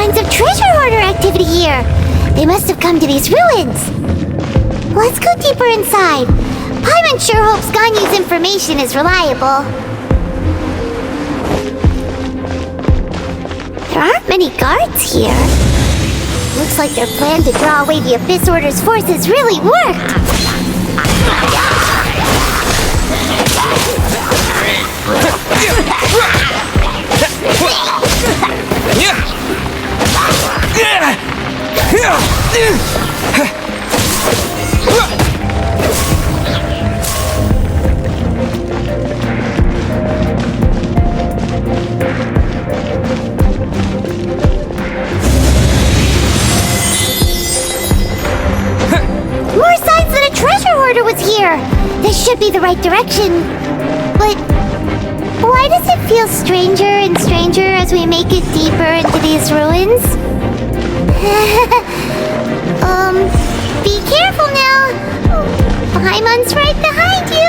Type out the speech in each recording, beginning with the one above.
signs of treasure hoarder activity here. They must have come to these ruins. Let's go deeper inside. Paimon sure hopes Ganyu's information is reliable. There aren't many guards here. Looks like their plan to draw away the Abyss Order's forces really worked. More signs that a treasure hoarder was here. This should be the right direction. But why does it feel stranger and stranger as we make it deeper into these ruins? Be careful now. Paimon's right behind you.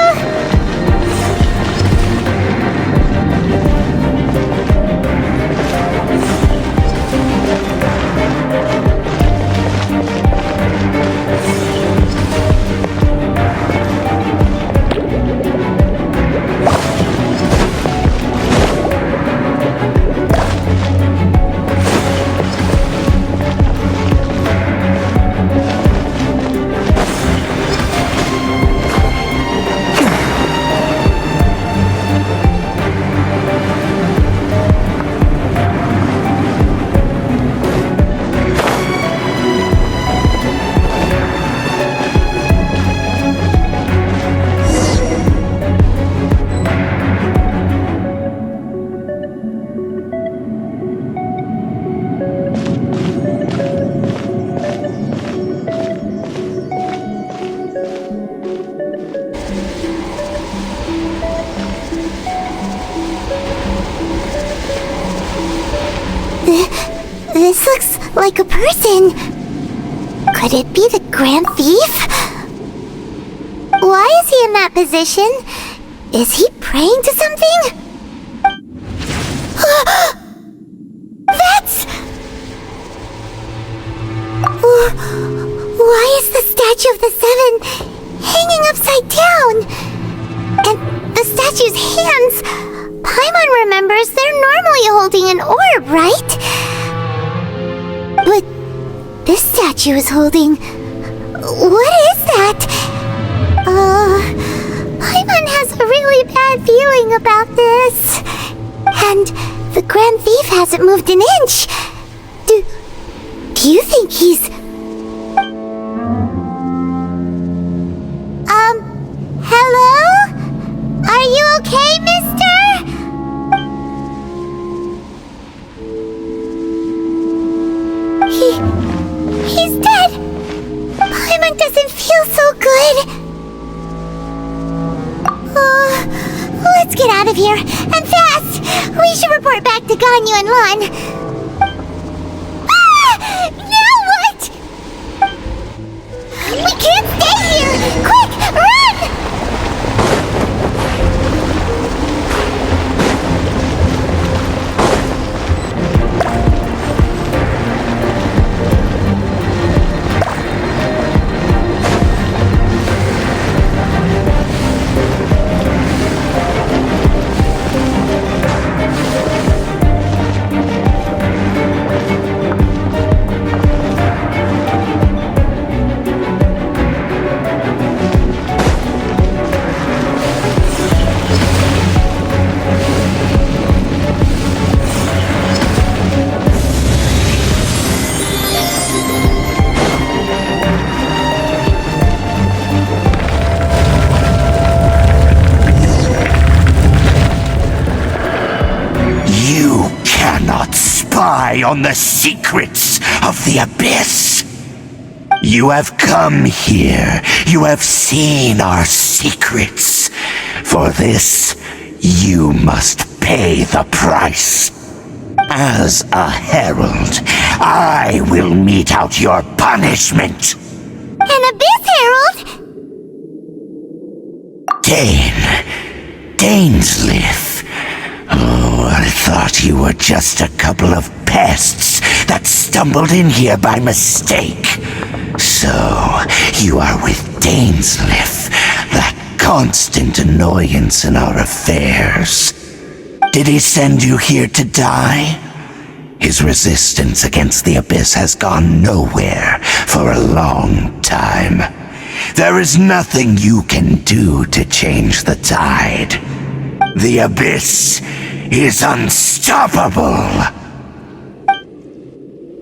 This looks like a person. Could it be the Grand Thief? Why is he in that position? Is he praying to something? That's... Why is the statue of the Seven hanging upside down? And the statue's hands... Paimon remembers they're normally holding an orb, right? But this statue is holding... What is that? Paimon has a really bad feeling about this. And the Grand Thief hasn't moved an inch. Do you think he's... Hello? Are you okay, mister? He's dead. Paimon doesn't feel so good. Let's get out of here, and fast! We should report back to Ganyu and Lan. Now what? We can't stay here! Quick, run! On the secrets of the Abyss. You have come here. You have seen our secrets. For this, you must pay the price. As a herald, I will mete out your punishment. An Abyss Herald? Dainsleif. Oh, I thought you were just a couple of pests that stumbled in here by mistake. So, you are with Dainsleif, that constant annoyance in our affairs. Did he send you here to die? His resistance against the Abyss has gone nowhere for a long time. There is nothing you can do to change the tide. The Abyss is unstoppable.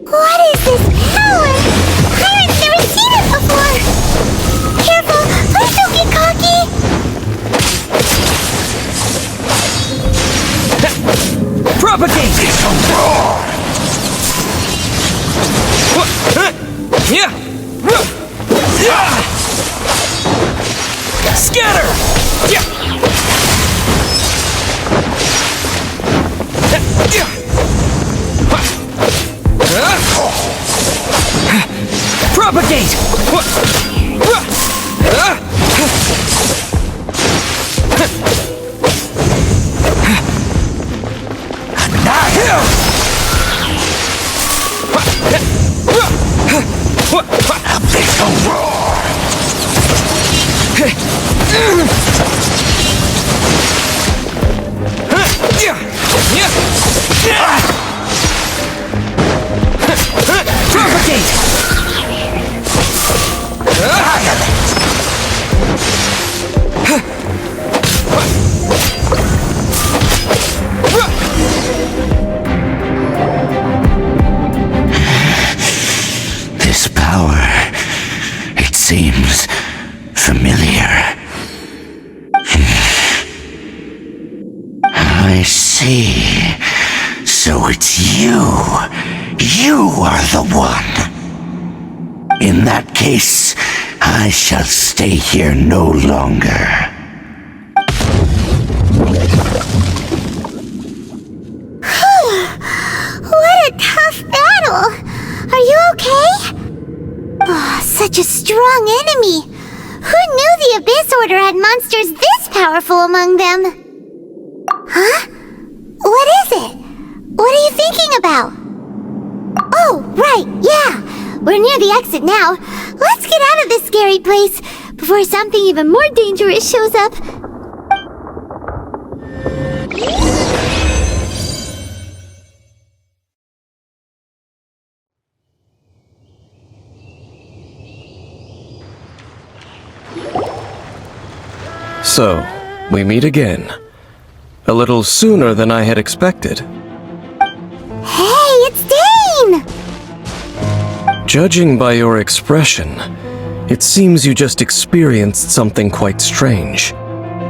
What is this power? Pirates never seen it before! Careful! Please don't get cocky! Propagate! It's a roar! Scatter! Propagate! A big roar! This power, it seems familiar. I see. So it's you. You are the one. In that case, I shall stay here no longer. What a tough battle! Are you okay? Oh, such a strong enemy! Who knew the Abyss Order had monsters this powerful among them? Huh? What is it? What are you thinking about? Oh, right, yeah! We're near the exit now. Let's get out of this scary place before something even more dangerous shows up. So, we meet again. A little sooner than I had expected. Hey, it's Dane! Judging by your expression, it seems you just experienced something quite strange.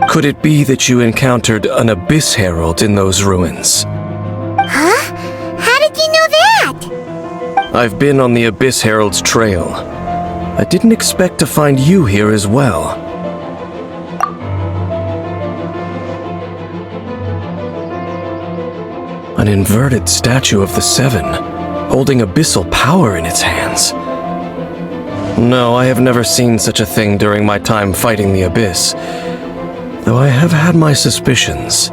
Could it be that you encountered an Abyss Herald in those ruins? Huh? How did you know that? I've been on the Abyss Herald's trail. I didn't expect to find you here as well. An inverted statue of the Seven, holding abyssal power in its hands. No, I have never seen such a thing during my time fighting the Abyss, though I have had my suspicions.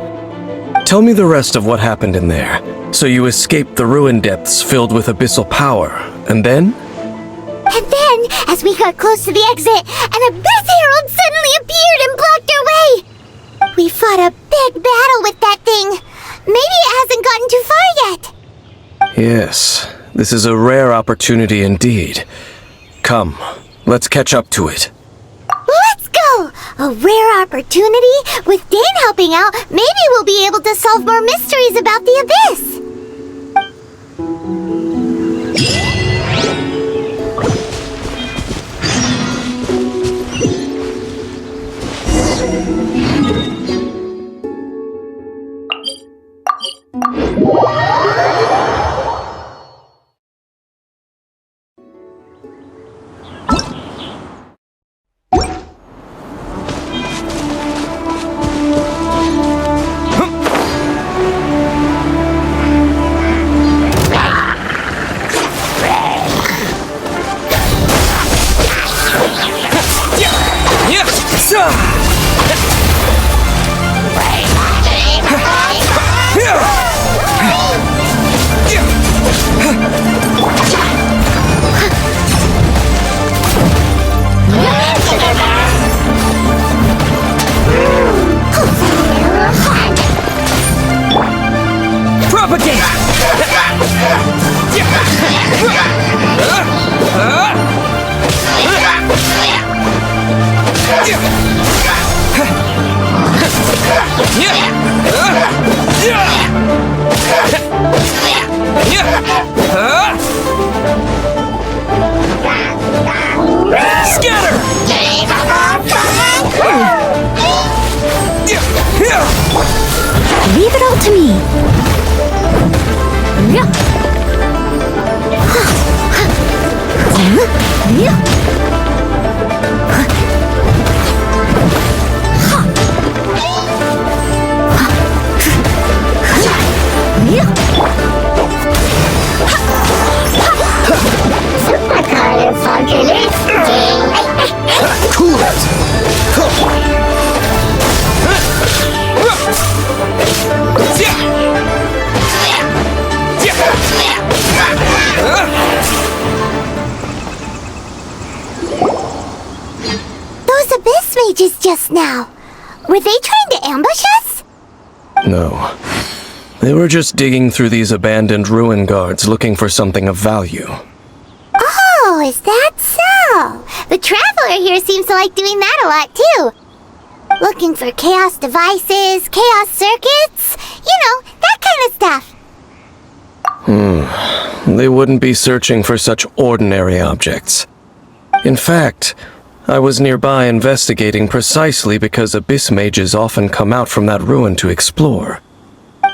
Tell me the rest of what happened in there. So you escaped the ruin depths filled with abyssal power, and then? And then, as we got close to the exit, an Abyss Herald suddenly appeared and blocked our way! We fought a big battle with that thing. Maybe it hasn't gotten too far yet. Yes, this is a rare opportunity indeed. Come, let's catch up to it. Let's go! A rare opportunity? With Dane helping out, maybe we'll be able to solve more mysteries about the Abyss. Kneel to me! Cool it! Those abyss mages just now. Were they trying to ambush us? No. They were just digging through these abandoned ruin guards looking for something of value. Oh, is that so? The Traveler here seems to like doing that a lot too. Looking for chaos devices, chaos circuits, you know, that kind of stuff. They wouldn't be searching for such ordinary objects. In fact, I was nearby investigating precisely because abyss mages often come out from that ruin to explore.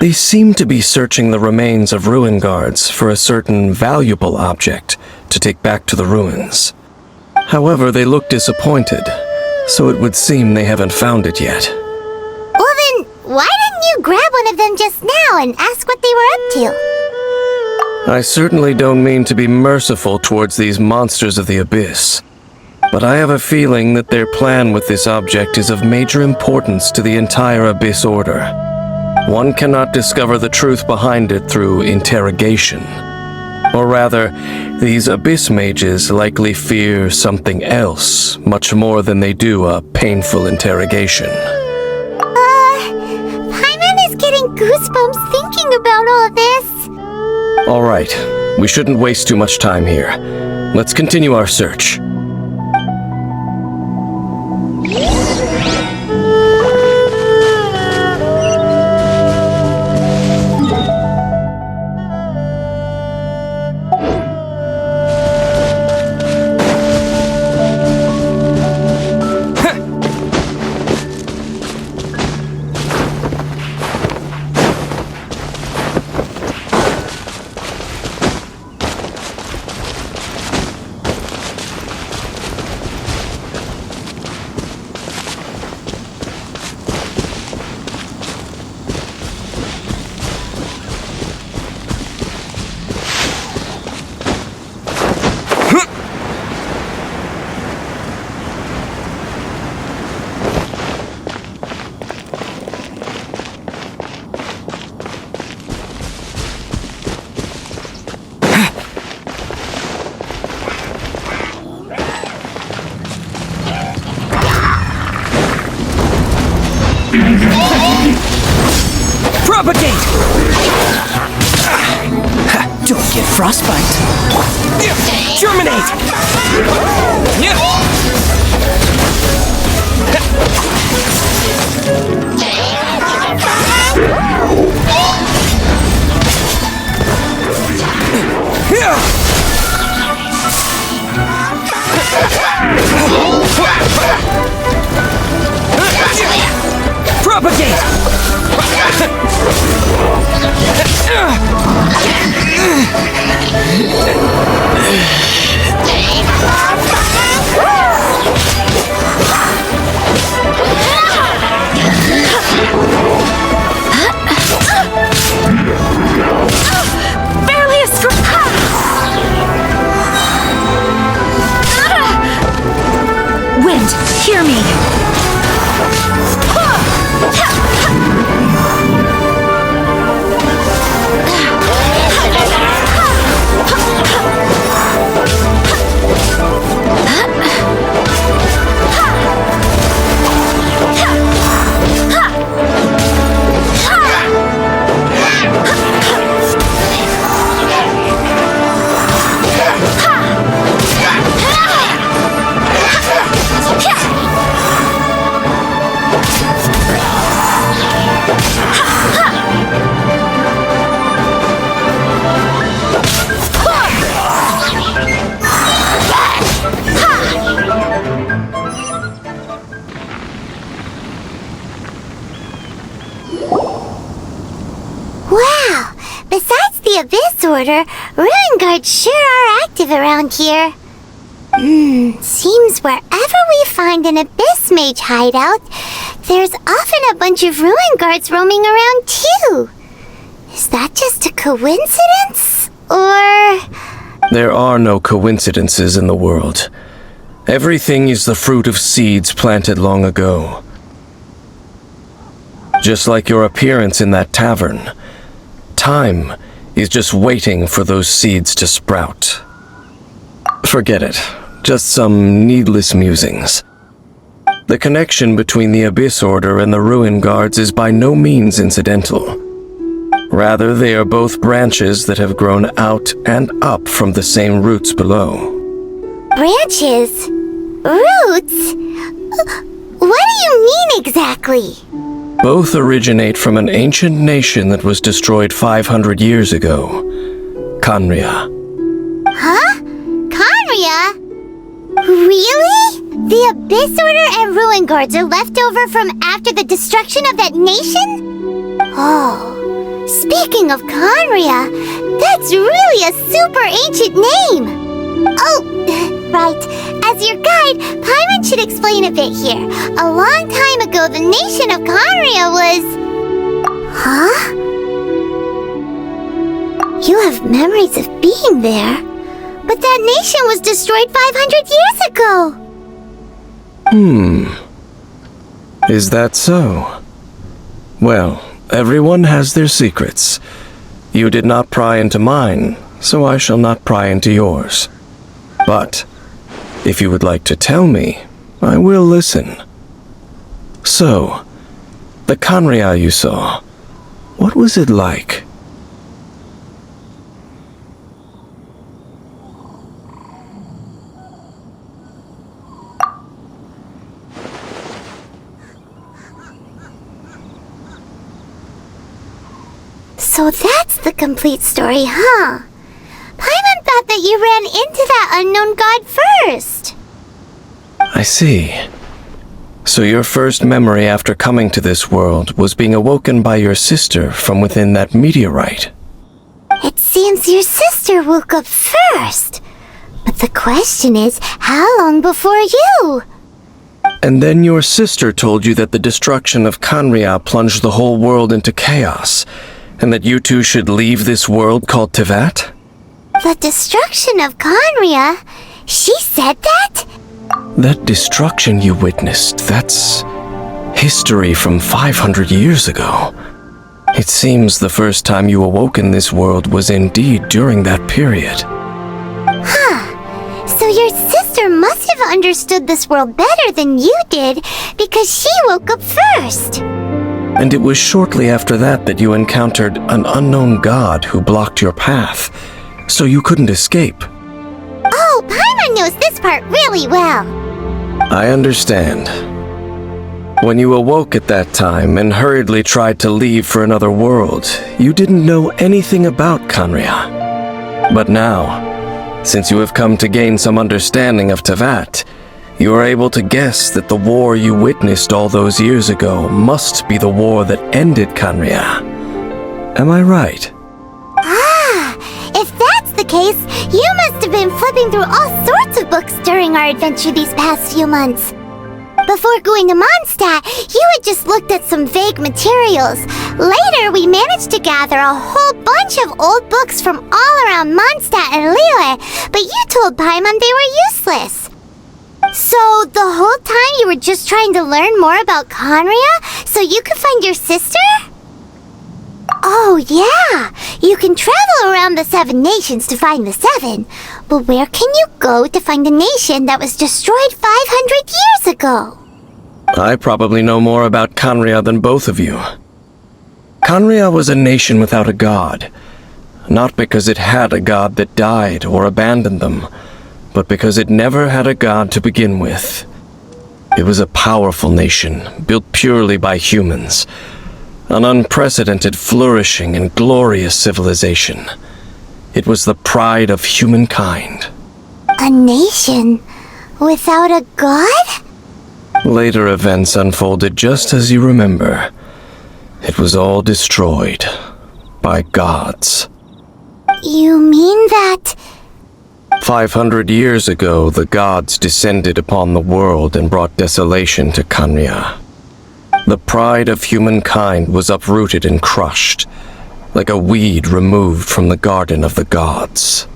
They seem to be searching the remains of ruin guards for a certain valuable object to take back to the ruins. However, they look disappointed, so it would seem they haven't found it yet. Well then, why didn't you grab one of them just now and ask what they were up to? I certainly don't mean to be merciful towards these monsters of the abyss, but I have a feeling that their plan with this object is of major importance to the entire Abyss Order. One cannot discover the truth behind it through interrogation. Or rather, these Abyss mages likely fear something else much more than they do a painful interrogation. Paimon is getting goosebumps thinking about all this. All right, we shouldn't waste too much time here. Let's continue our search. Propagate! Don't get frostbite. Germinate! Propagate! Barely a Wind, hear me. Order, Ruin Guards sure are active around here. Seems wherever we find an Abyss Mage hideout, there's often a bunch of Ruin Guards roaming around too. Is that just a coincidence? Or... There are no coincidences in the world. Everything is the fruit of seeds planted long ago. Just like your appearance in that tavern, time is just waiting for those seeds to sprout. Forget it. Just some needless musings. The connection between the Abyss Order and the Ruin Guards is by no means incidental. Rather, they are both branches that have grown out and up from the same roots below. Branches? Roots? What do you mean exactly? Both originate from an ancient nation that was destroyed 500 years ago. Khaenri'ah. Huh? Khaenri'ah? Really? The Abyss Order and Ruin Guards are left over from after the destruction of that nation? Oh, speaking of Khaenri'ah, that's really a super ancient name! Oh, right. As your guide, Paimon should explain a bit here. A long time ago, the nation of Khaenri'ah was... Huh? You have memories of being there. But that nation was destroyed 500 years ago! Is that so? Well, everyone has their secrets. You did not pry into mine, so I shall not pry into yours. But, if you would like to tell me, I will listen. So, the Khaenri'ah you saw, what was it like? So that's the complete story, huh? Paimon thought that you ran into that unknown god first. I see. So your first memory after coming to this world was being awoken by your sister from within that meteorite. It seems your sister woke up first. But the question is, how long before you? And then your sister told you that the destruction of Khaenri'ah plunged the whole world into chaos, and that you two should leave this world called Teyvat? The destruction of Khaenri'ah? She said that? That destruction you witnessed, that's history from 500 years ago. It seems the first time you awoke in this world was indeed during that period. Huh. So your sister must have understood this world better than you did, because she woke up first. And it was shortly after that that you encountered an unknown god who blocked your path, so you couldn't escape. Oh, Paimon knows this part really well. I understand. When you awoke at that time and hurriedly tried to leave for another world, you didn't know anything about Khaenri'ah. But now, since you have come to gain some understanding of Teyvat, you are able to guess that the war you witnessed all those years ago must be the war that ended Khaenri'ah. Am I right? Ah, if that's the case, you must have been flipping through all sorts of books during our adventure these past few months. Before going to Mondstadt, you had just looked at some vague materials. Later, we managed to gather a whole bunch of old books from all around Mondstadt and Liyue, but you told Paimon they were useless. So, the whole time you were just trying to learn more about Khaenri'ah so you could find your sister? Oh, yeah! You can travel around the 7 nations to find the 7, but where can you go to find a nation that was destroyed 500 years ago? I probably know more about Khaenri'ah than both of you. Khaenri'ah was a nation without a god, not because it had a god that died or abandoned them, but because it never had a god to begin with. It was a powerful nation, built purely by humans. An unprecedented, flourishing, and glorious civilization. It was the pride of humankind. A nation without a god? Later events unfolded just as you remember. It was all destroyed by gods. You mean that... 500 years ago, the gods descended upon the world and brought desolation to Khanria. The pride of humankind was uprooted and crushed, like a weed removed from the garden of the gods.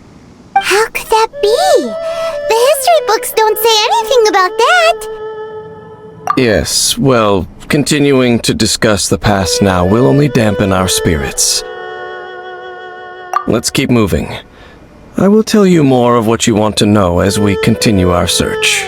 How could that be? The history books don't say anything about that. Yes, well, continuing to discuss the past now will only dampen our spirits. Let's keep moving. I will tell you more of what you want to know as we continue our search.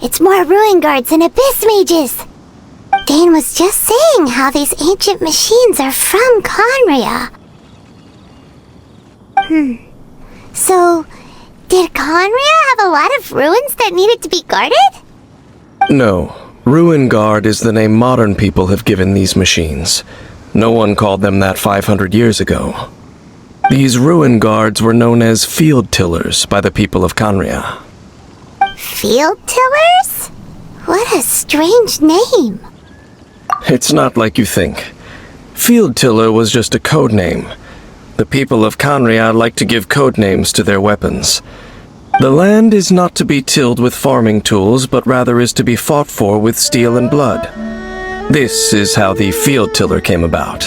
It's more ruin guards and abyss mages. Dane was just saying how these ancient machines are from Khanria. So, did Khanria have a lot of ruins that needed to be guarded? No. Ruin Guard is the name modern people have given these machines. No one called them that 500 years ago. These Ruin Guards were known as Field Tillers by the people of Khanria. Field Tillers? What a strange name. It's not like you think. Field Tiller was just a code name. The people of Khanria like to give code names to their weapons. The land is not to be tilled with farming tools, but rather is to be fought for with steel and blood. This is how the Field Tiller came about.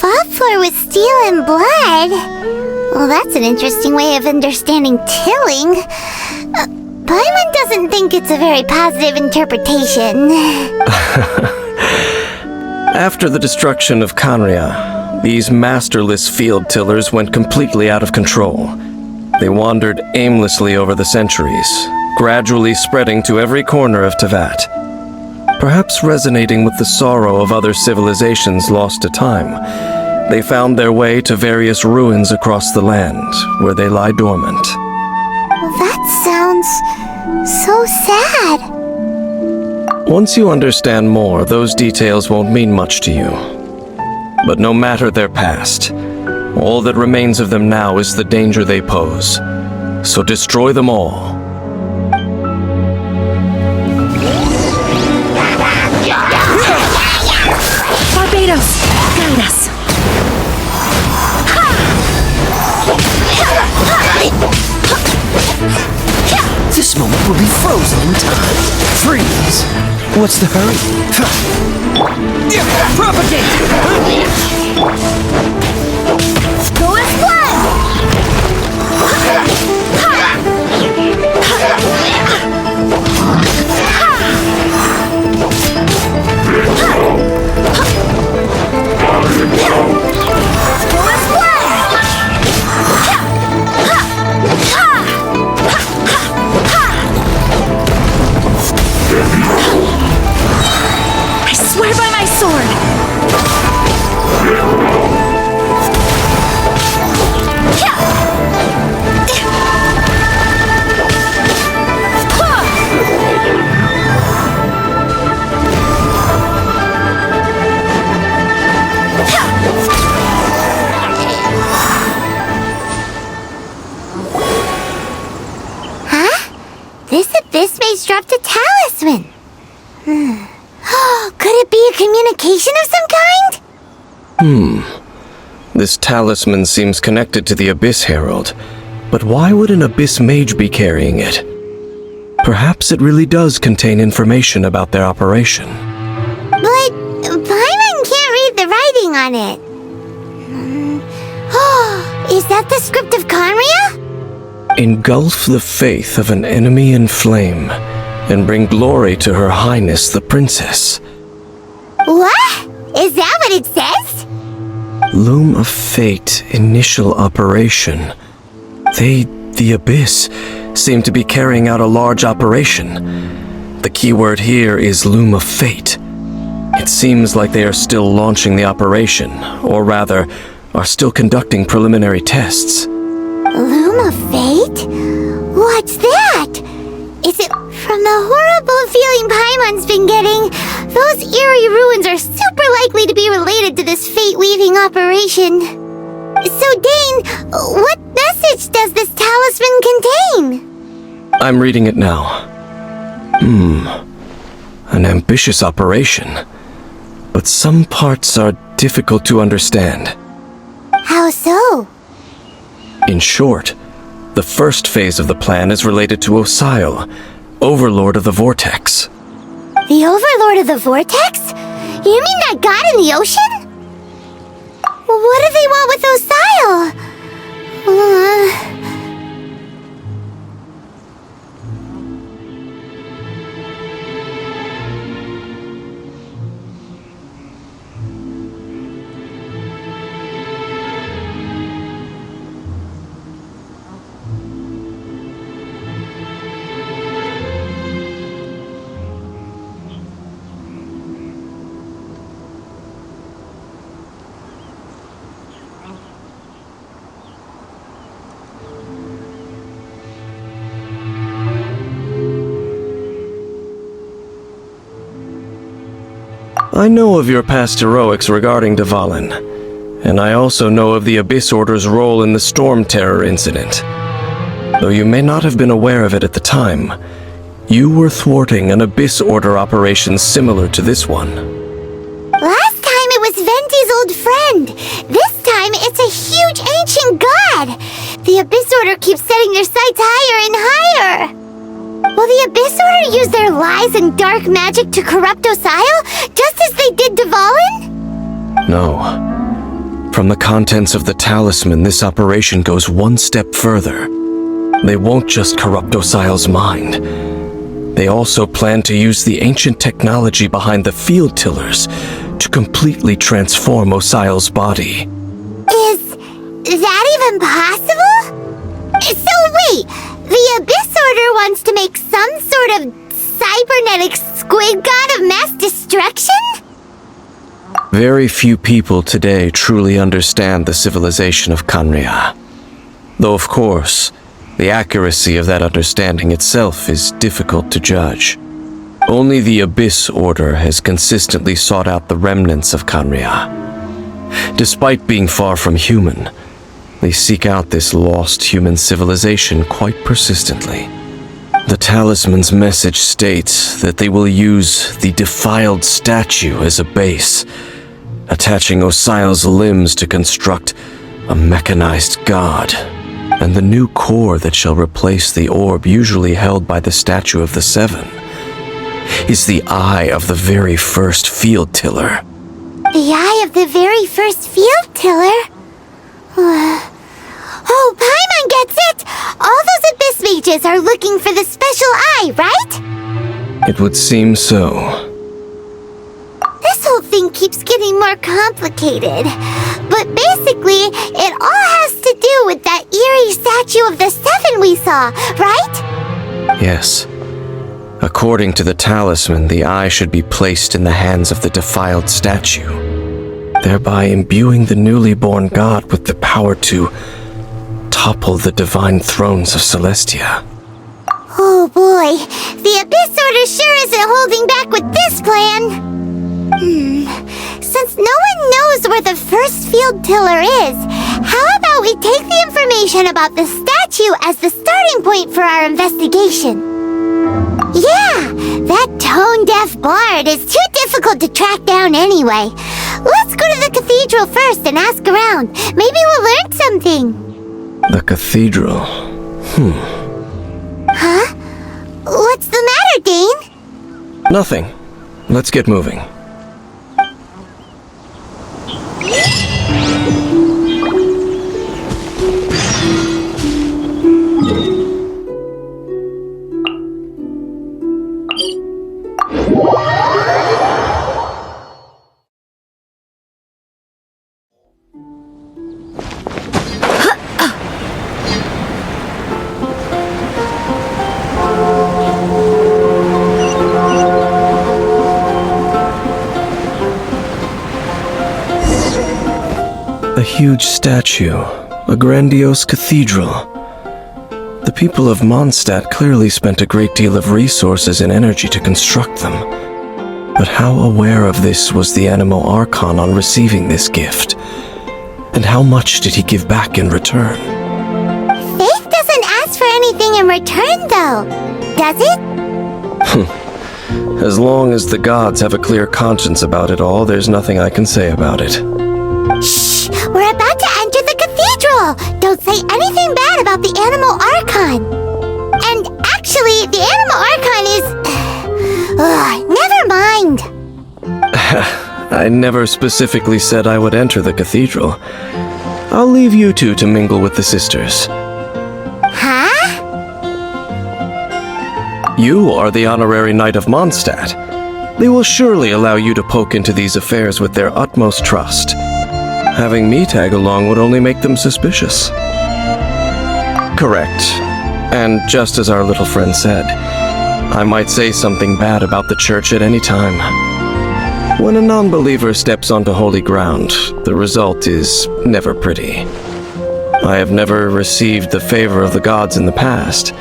Fought for with steel and blood? Well, that's an interesting way of understanding tilling. Paimon doesn't think it's a very positive interpretation. After the destruction of Khanria, these masterless field tillers went completely out of control. They wandered aimlessly over the centuries, gradually spreading to every corner of Teyvat. Perhaps resonating with the sorrow of other civilizations lost to time, they found their way to various ruins across the land, where they lie dormant. That sounds so sad. Once you understand more, those details won't mean much to you. But no matter their past, all that remains of them now is the danger they pose. So destroy them all. Barbados, guide us. This moment will be frozen in time. Freeze! What's the hurry? Propagate! Go with blood! I swear by my sword! This abyss maze dropped a talisman. Could it be a communication of some kind? This talisman seems connected to the Abyss Herald, but why would an Abyss Mage be carrying it? Perhaps it really does contain information about their operation. But Paimon can't read the writing on it. Oh, is that the script of Conria? Engulf the faith of an enemy in flame, and bring glory to Her Highness the Princess. What? Is that what it says? Loom of Fate, initial operation. They, the Abyss, seem to be carrying out a large operation. The keyword here is Loom of Fate. It seems like they are still launching the operation, or rather, are still conducting preliminary tests. Loom of Fate? What's that? Is it from the horrible feeling Paimon's been getting? Those eerie ruins are super likely to be related to this fate-weaving operation. So, Dane, what message does this talisman contain? I'm reading it now. An ambitious operation. But some parts are difficult to understand. How so? In short, the first phase of the plan is related to Osile, Overlord of the Vortex. The Overlord of the Vortex? You mean that god in the ocean? What do they want with Osile? I know of your past heroics regarding Dvalin, and I also know of the Abyss Order's role in the Storm Terror incident. Though you may not have been aware of it at the time, you were thwarting an Abyss Order operation similar to this one. Last time it was Venti's old friend. This time it's a huge ancient god. The Abyss Order keeps setting their sights higher and higher. Will the Abyss Order use their lies and dark magic to corrupt Osile, just as they did Dvalin? No. From the contents of the talisman, this operation goes one step further. They won't just corrupt Osile's mind. They also plan to use the ancient technology behind the field tillers to completely transform Osile's body. Is that even possible? So wait, the Abyss Order wants to make some sort of cybernetic squid god of mass destruction? Very few people today truly understand the civilization of Conria. Though of course, the accuracy of that understanding itself is difficult to judge. Only the Abyss Order has consistently sought out the remnants of Conria. Despite being far from human, they seek out this lost human civilization quite persistently. The talisman's message states that they will use the defiled statue as a base, attaching Osile's limbs to construct a mechanized god, and the new core that shall replace the orb usually held by the Statue of the Seven is the eye of the very first field tiller. The eye of the very first field tiller? Oh, Paimon gets it! All those Abyss mages are looking for the special eye, right? It would seem so. This whole thing keeps getting more complicated. But basically, it all has to do with that eerie Statue of the Seven we saw, right? Yes. According to the talisman, the eye should be placed in the hands of the defiled statue, thereby imbuing the newly born god with the power to topple the divine thrones of Celestia. Oh boy, the Abyss Order sure isn't holding back with this plan. Since no one knows where the first field tiller is, how about we take the information about the statue as the starting point for our investigation? Yeah, that tone-deaf bard is too difficult to track down anyway. Let's go to the cathedral first and ask around. Maybe we'll learn something. The cathedral. Huh? What's the matter, Dane? Nothing. Let's get moving. A huge statue, a grandiose cathedral. The people of Mondstadt clearly spent a great deal of resources and energy to construct them. But how aware of this was the Anemo Archon on receiving this gift? And how much did he give back in return? Faith doesn't ask for anything in return, though, does it? As long as the gods have a clear conscience about it all, there's nothing I can say about it. Shh! We're about to enter the cathedral! Don't say anything bad about the Anemo Archon! And actually, the Anemo Archon is... never mind! I never specifically said I would enter the cathedral. I'll leave you two to mingle with the sisters. Huh? You are the honorary knight of Mondstadt. They will surely allow you to poke into these affairs with their utmost trust. Having me tag along would only make them suspicious. Correct. And just as our little friend said, I might say something bad about the church at any time. When a non-believer steps onto holy ground, the result is never pretty. I have never received the favor of the gods in the past.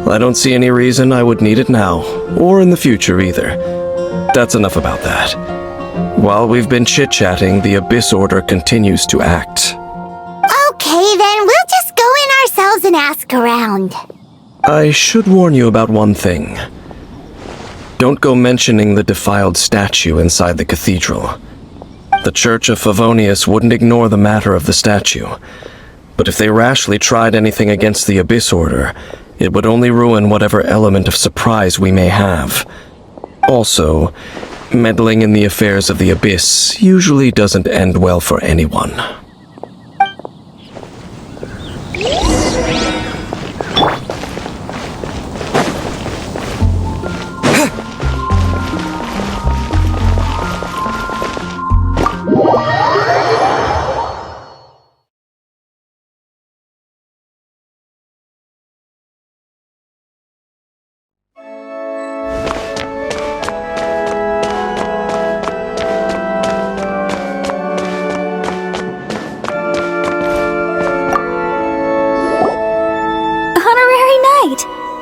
I don't see any reason I would need it now, or in the future either. That's enough about that. While we've been chit-chatting, the Abyss Order continues to act. Okay, then we'll just go in ourselves and ask around. I should warn you about one thing. Don't go mentioning the defiled statue inside the cathedral. The Church of Favonius wouldn't ignore the matter of the statue, but if they rashly tried anything against the Abyss Order, it would only ruin whatever element of surprise we may have. Also, meddling in the affairs of the Abyss usually doesn't end well for anyone.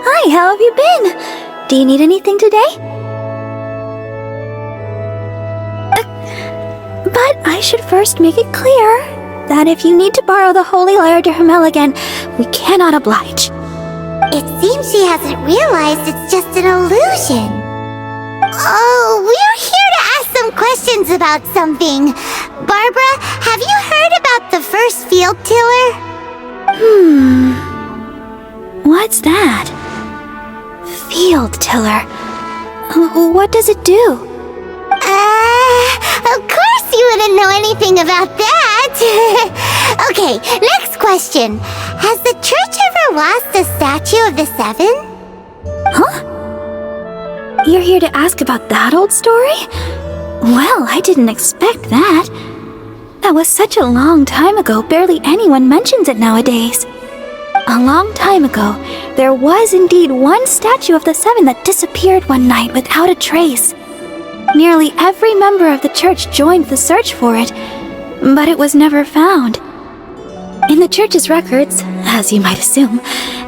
Hi, how have you been? Do you need anything today? But I should first make it clear that if you need to borrow the Holy Lyre to Hermel again, we cannot oblige. It seems she hasn't realized it's just an illusion. Oh, we're here to ask some questions about something. Barbara, have you heard about the first field tiller? What's that? Field tiller. What does it do? Of course you wouldn't know anything about that. Okay, next question. Has the church ever lost a statue of the Seven? Huh? You're here to ask about that old story? Well, I didn't expect that. That was such a long time ago, barely anyone mentions it nowadays. A long time ago, there was indeed one statue of the Seven that disappeared one night without a trace. Nearly every member of the church joined the search for it, but it was never found. In the church's records, as you might assume,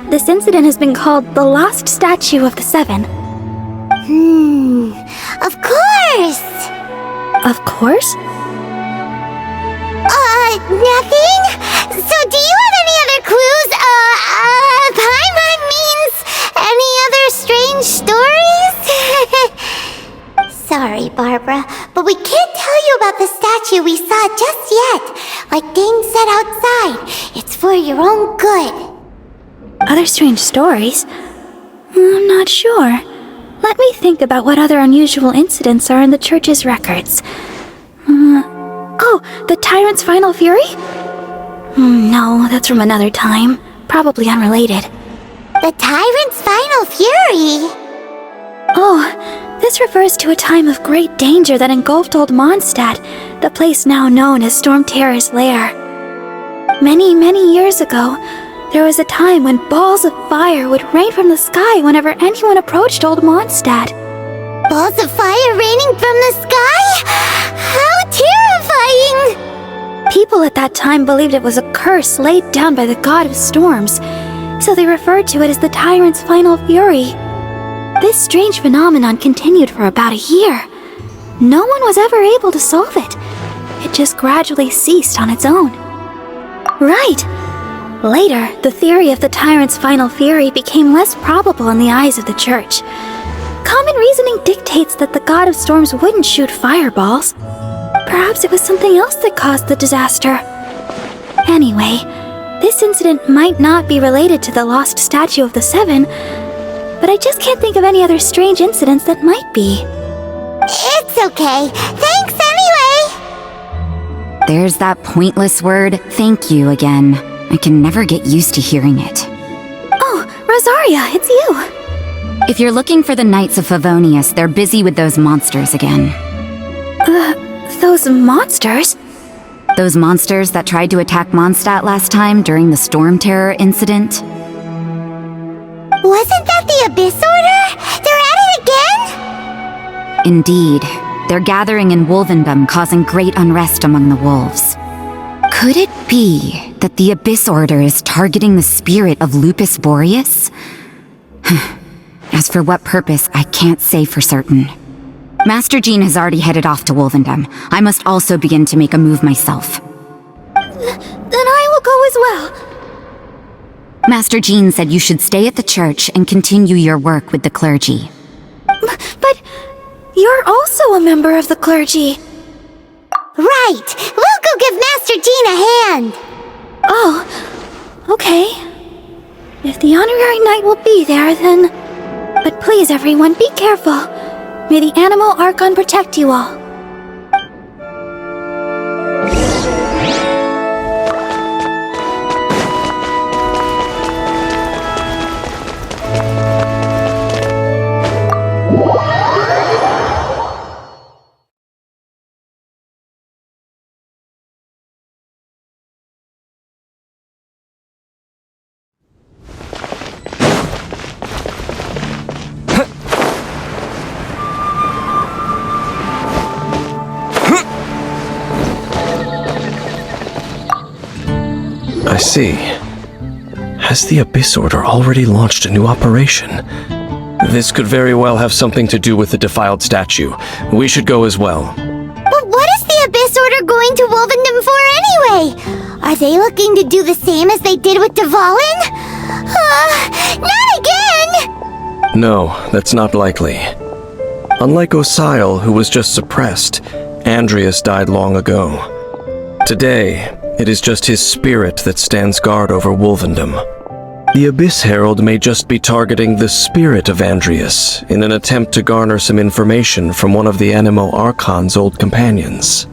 this incident has been called the Lost Statue of the Seven. Of course! Of course? Nothing? So do you have any other clues? Paimon means any other strange stories? Sorry, Barbara, but we can't tell you about the statue for your own good. Other strange stories? I'm not sure. Let me think about what other unusual incidents are in the church's records. Oh, the tyrant's final fury? No, that's from another time. Probably unrelated. The tyrant's final fury? Oh, this refers to a time of great danger that engulfed Old Mondstadt, the place now known as Storm Terror's lair. Many, many years ago, there was a time when balls of fire would rain from the sky whenever anyone approached Old Mondstadt. Balls of fire raining from the sky? How terrifying! People at that time believed it was a curse laid down by the god of storms, so they referred to it as the tyrant's final fury. This strange phenomenon continued for about a year. No one was ever able to solve it. It just gradually ceased on its own. Right. Later, the theory of the tyrant's final fury became less probable in the eyes of the church. Common reasoning dictates that the god of storms wouldn't shoot fireballs. Perhaps it was something else that caused the disaster. Anyway, this incident might not be related to the lost statue of the Seven, but I just can't think of any other strange incidents that might be. It's okay. Thanks anyway! There's that pointless word, thank you, again. I can never get used to hearing it. Oh, Rosaria, it's you! If you're looking for the Knights of Favonius, they're busy with those monsters again. Those monsters? Those monsters that tried to attack Mondstadt last time during the Storm Terror incident? Wasn't that the Abyss Order? They're at it again? Indeed. They're gathering in Wolvendom, causing great unrest among the wolves. Could it be that the Abyss Order is targeting the spirit of Lupus Boreas? As for what purpose, I can't say for certain. Master Jean has already headed off to Wolvendom. I must also begin to make a move myself. Then I will go as well. Master Jean said you should stay at the church and continue your work with the clergy. But you're also a member of the clergy. Right! We'll go give Master Jean a hand! Oh, okay. If the honorary knight will be there, then... But please, everyone, be careful. May the Animal Archon protect you all. I see. Has the Abyss Order already launched a new operation? This could very well have something to do with the defiled statue. We should go as well. But what is the Abyss Order going to Wolvendom for anyway? Are they looking to do the same as they did with Dvalin? Not again! No, that's not likely. Unlike Osile, who was just suppressed, Andreas died long ago. Today, it is just his spirit that stands guard over Wolvendom. The Abyss Herald may just be targeting the spirit of Andreas in an attempt to garner some information from one of the Animo Archon's old companions.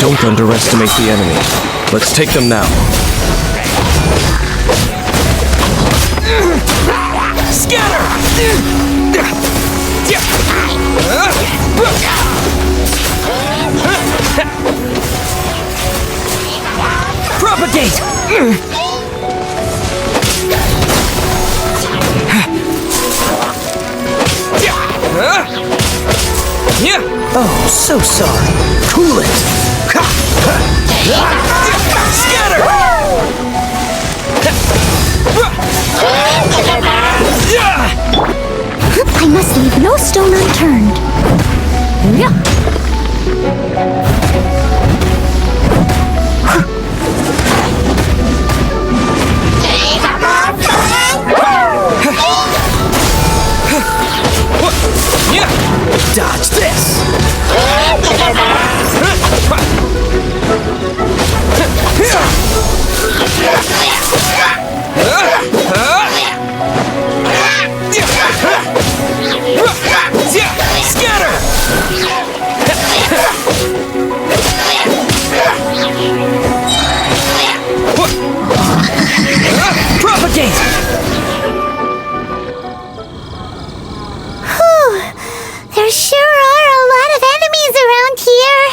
Don't underestimate the enemy. Let's take them now. Scatter! Propagate! Yeah! Oh, so sorry. Cool it! Scatter! I must leave no stone unturned. Dodge this! Scatter! Propagate! There sure are a lot of enemies around here.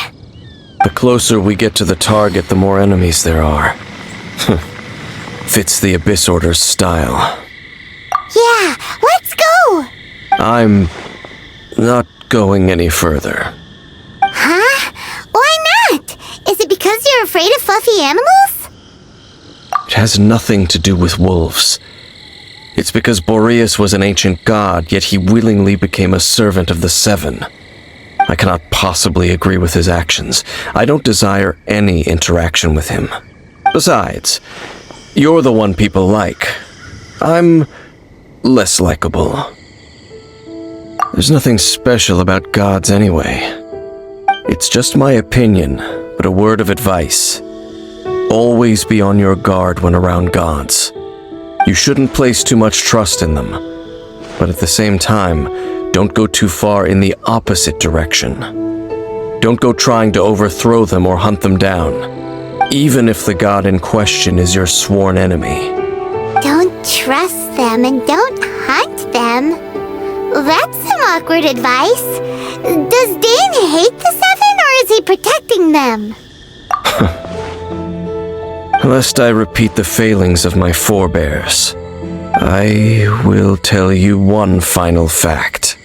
The closer we get to the target, the more enemies there are. Fits the Abyss Order's style. Yeah, let's go! I'm not going any further. Huh? Why not? Is it because you're afraid of fluffy animals? It has nothing to do with wolves. It's because Boreas was an ancient god, yet he willingly became a servant of the Seven. I cannot possibly agree with his actions. I don't desire any interaction with him. Besides, you're the one people like. I'm less likable. There's nothing special about gods anyway. It's just my opinion, but a word of advice. Always be on your guard when around gods. You shouldn't place too much trust in them, but at the same time, don't go too far in the opposite direction. Don't go trying to overthrow them or hunt them down, even if the god in question is your sworn enemy. Don't trust them and don't hunt them. That's some awkward advice. Does Dane hate the Seven, or is he protecting them? Lest I repeat the failings of my forebears, I will tell you one final fact.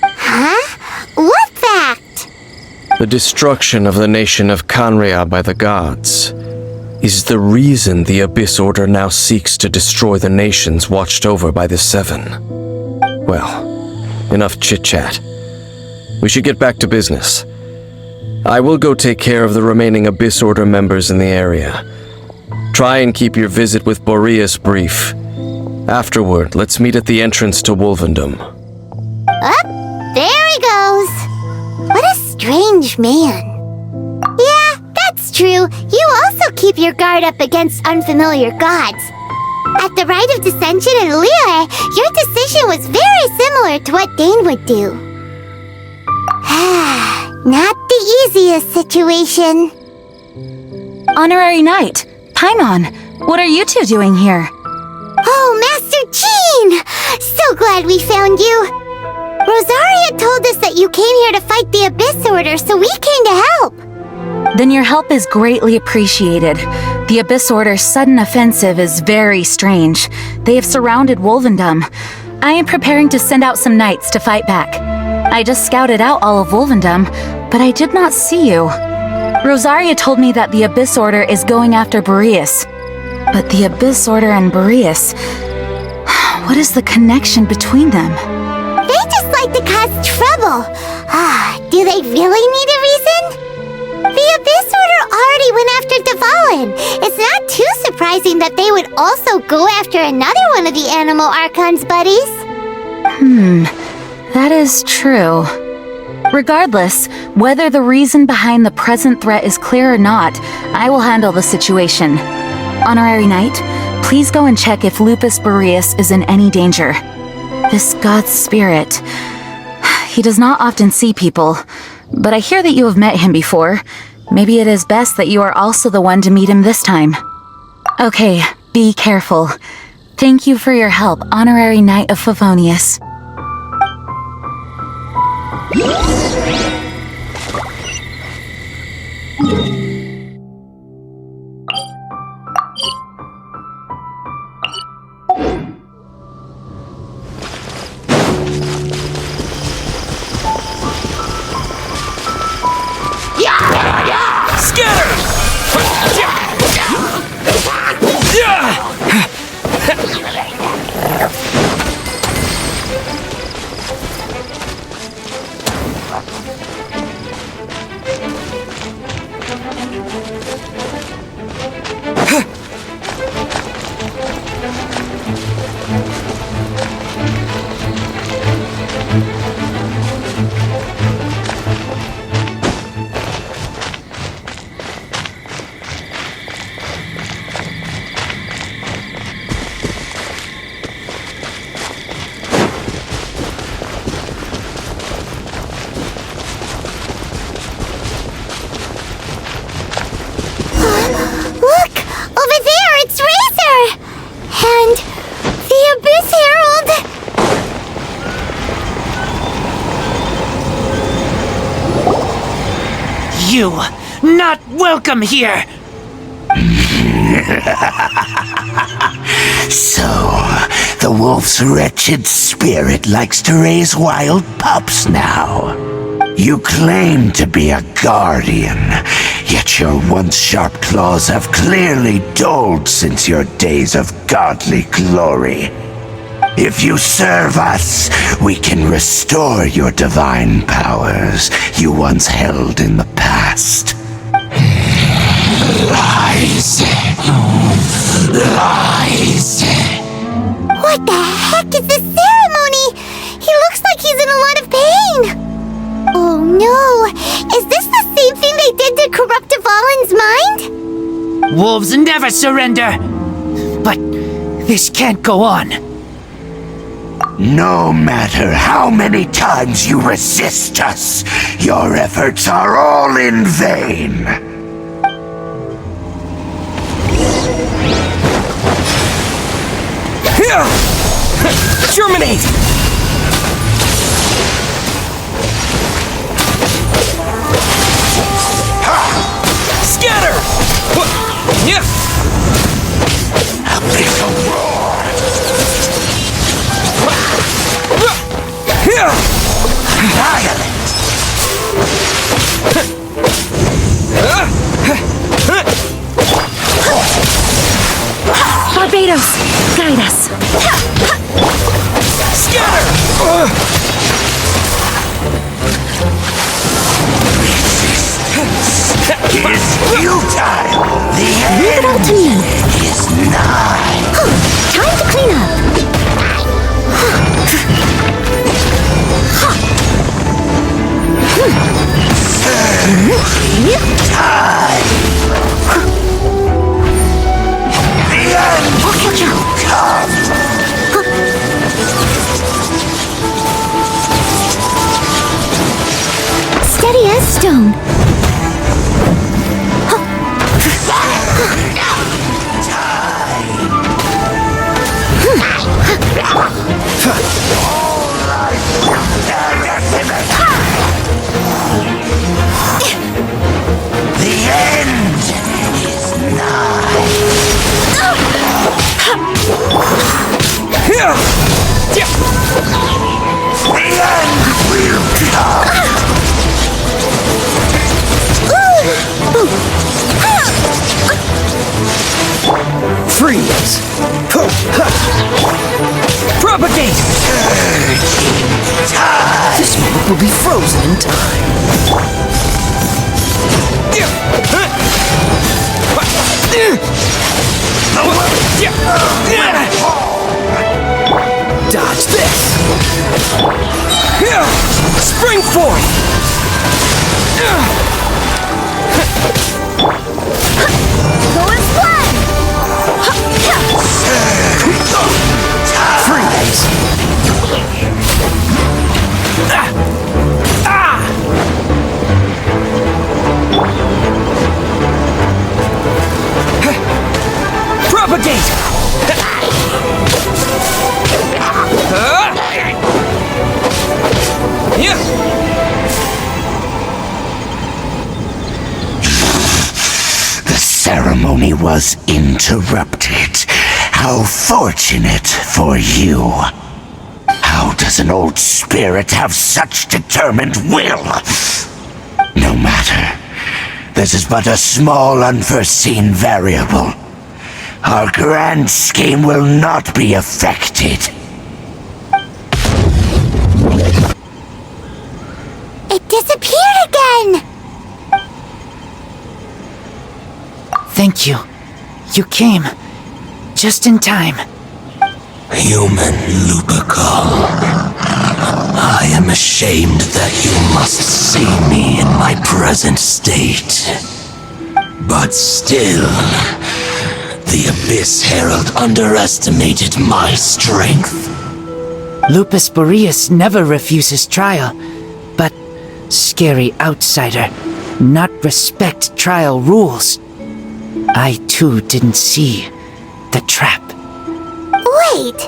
Huh? What fact? The destruction of the nation of Canria by the gods is the reason the Abyss Order now seeks to destroy the nations watched over by the Seven. Well, enough chit-chat. We should get back to business. I will go take care of the remaining Abyss Order members in the area. Try and keep your visit with Boreas brief. Afterward, let's meet at the entrance to Wolvendom. There he goes. What a strange man. Yeah, that's true. You also keep your guard up against unfamiliar gods. At the Rite of Dissension in Liyue, your decision was very similar to what Dane would do. Not the easiest situation. Honorary Knight, Paimon, what are you two doing here? Oh, Master Jean! So glad we found you. Rosaria told us that you came here to fight the Abyss Order, so we came to help. Then your help is greatly appreciated. The Abyss Order's sudden offensive is very strange. They have surrounded Wolvendom. I am preparing to send out some knights to fight back. I just scouted out all of Wolvendom, but I did not see you. Rosaria told me that the Abyss Order is going after Boreas. But the Abyss Order and Boreas... what is the connection between them? They just like to cause trouble. Do they really need a reason? The Abyss Order already went after Devalin. It's not too surprising that they would also go after another one of the Animal Archon's buddies. That is true. Regardless, whether the reason behind the present threat is clear or not, I will handle the situation. Honorary Knight, please go and check if Lupus Boreas is in any danger. This god's spirit... he does not often see people, but I hear that you have met him before. Maybe it is best that you are also the one to meet him this time. Okay, be careful. Thank you for your help, Honorary Knight of Favonius. Look! Over there, it's Razor! And the Abyss Herald! You, not welcome here! So, the wolf's wretched spirit likes to raise wild pups now. You claim to be a guardian, yet your once sharp claws have clearly dulled since your days of godly glory. If you serve us, we can restore your divine powers you once held in the past. Lies. Lies. What the heck is this ceremony? He looks like he's in a lot of pain! Oh no! Is this the same thing they did to corrupt Dvalin's mind? Wolves never surrender! But this can't go on. No matter how many times you resist us, your efforts are all in vain. Germinate! Scatter! Yeah! A big roar! Violent! Barbados, guide us. Scatter! Is futile! The Leave it all to me. end is nigh! Time to clean up. The end will come! Steady as stone. The end is nigh! The end will come! Freeze! Propagate! This moment will be frozen in time. Dodge this! Spring forth! Go and fly! Freeze! Propagate! The ceremony was interrupted. How fortunate for you. How does an old spirit have such determined will? No matter. This is but a small unforeseen variable. Our grand scheme will not be affected. It disappeared again! Thank you. You came. Just in time. Human Lupercal, I am ashamed that you must see me in my present state. But still, the Abyss Herald underestimated my strength. Lupus Boreas never refuses trial, but scary outsider, not respect trial rules. I too didn't see the trap. Wait,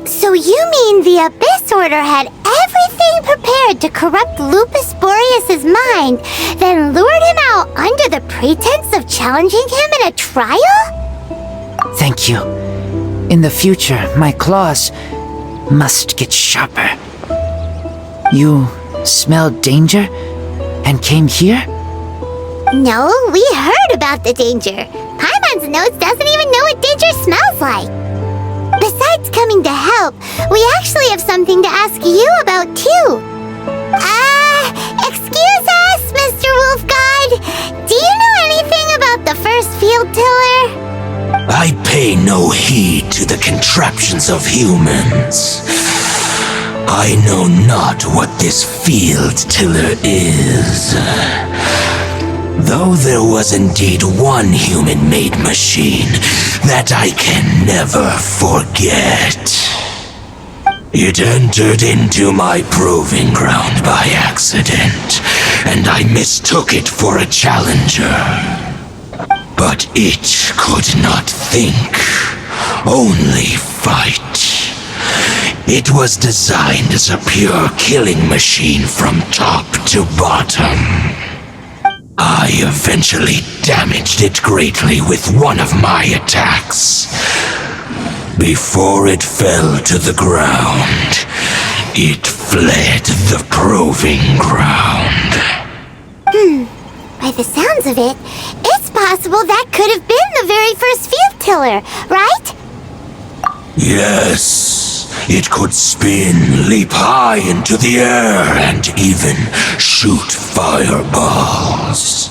so you mean the Abyss Order had everything prepared to corrupt Lupus Boreas' mind, then lured him out under the pretense of challenging him in a trial? Thank you. In the future, my claws must get sharper. You smelled danger and came here? No, we heard about the danger. Paimon's nose doesn't even know what danger smells like. Besides coming to help, we actually have something to ask you about too. Excuse us, Mr. Wolf God. Do you know anything about the first field tiller? I pay no heed to the contraptions of humans. I know not what this field tiller is. Though there was indeed one human-made machine that I can never forget. It entered into my proving ground by accident, and I mistook it for a challenger. But it could not think, only fight. It was designed as a pure killing machine from top to bottom. I eventually damaged it greatly with one of my attacks. Before it fell to the ground, it fled the proving ground. By the sounds of it, it's possible that could have been the very first field tiller, right? Yes, it could spin, leap high into the air, and even shoot fireballs.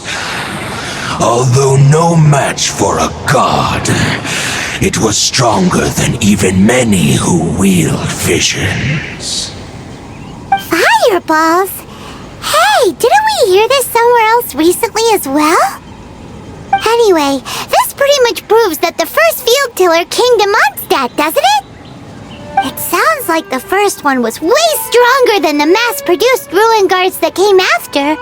Although no match for a god, it was stronger than even many who wield visions. Fireballs? Hey, didn't we hear this somewhere else recently as well? Anyway, this pretty much proves that the first field tiller came to Mondstadt, doesn't it? It sounds like the first one was way stronger than the mass-produced ruin guards that came after.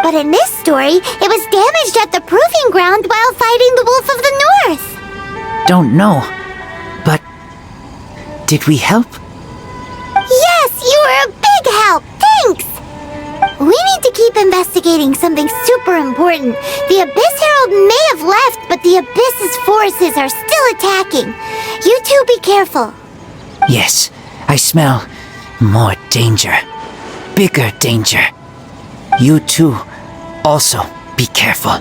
But in this story, it was damaged at the proving ground while fighting the Wolf of the North. Don't know, but did we help? Yes, you were a big help. Thanks. We need to keep investigating something super important. The Abyss Herald may have left, but the Abyss's forces are still attacking. You two be careful. Yes, I smell more danger. Bigger danger. You too, also be careful.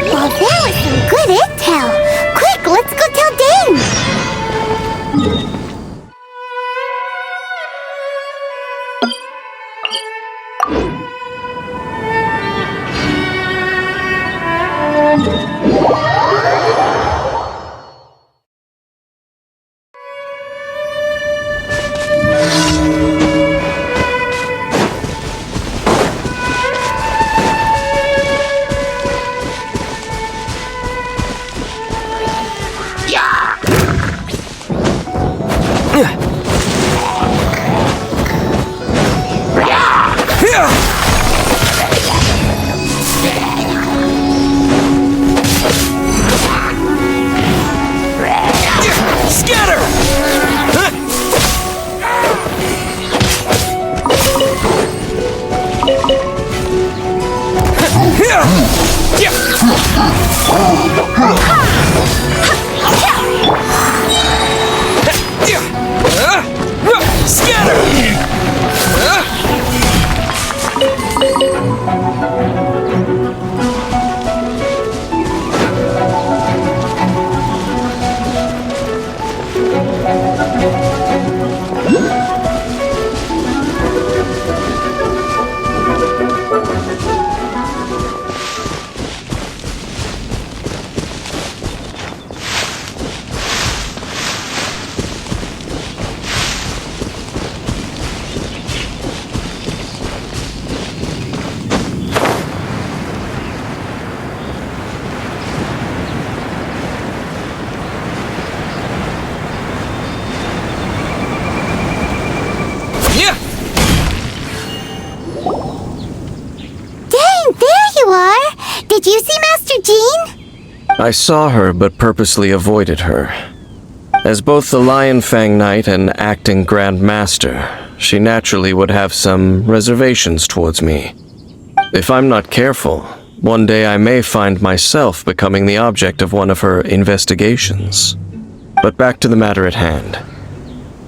Well, that was some good intel. Quick, let's go tell Dane. Did you see Master Jean? I saw her but purposely avoided her. As both the Lion Fang Knight and acting Grand Master, she naturally would have some reservations towards me. If I'm not careful, one day I may find myself becoming the object of one of her investigations. But back to the matter at hand.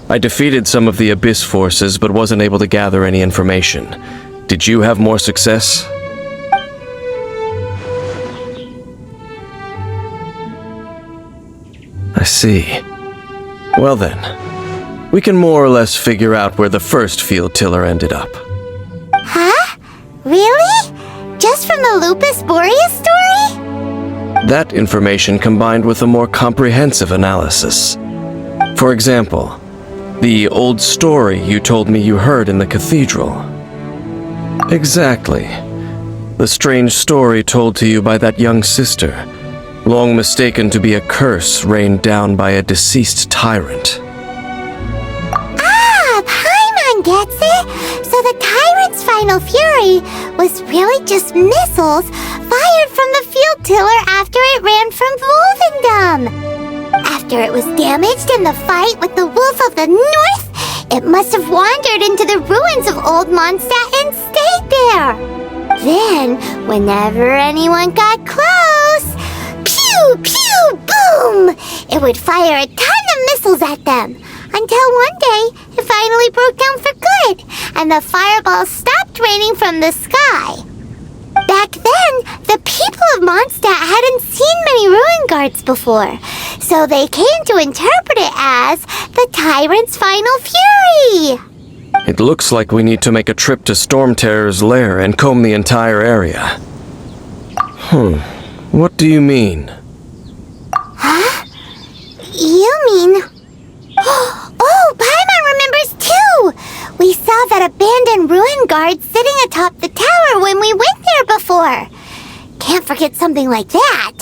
I defeated some of the Abyss forces but wasn't able to gather any information. Did you have more success? I see. Well then, we can more or less figure out where the first field tiller ended up. Huh? Really? Just from the Lupus Boreas story? That information combined with a more comprehensive analysis. For example, the old story you told me you heard in the cathedral. Exactly. The strange story told to you by that young sister, long mistaken to be a curse rained down by a deceased tyrant. Ah, Paimon gets it! So the tyrant's final fury was really just missiles fired from the field tiller after it ran from Wolvendom. After it was damaged in the fight with the Wolf of the North, it must have wandered into the ruins of Old Mondstadt and stayed there. Then, whenever anyone got close, pew, pew, boom! It would fire a ton of missiles at them, until one day it finally broke down for good, and the fireballs stopped raining from the sky. Back then, the people of Mondstadt hadn't seen many ruin guards before, so they came to interpret it as the tyrant's final fury. It looks like we need to make a trip to Storm Terror's lair and comb the entire area. What do you mean? Huh? You mean... Oh, Paimon remembers too! We saw that abandoned ruin guard sitting atop the tower when we went there before. Can't forget something like that.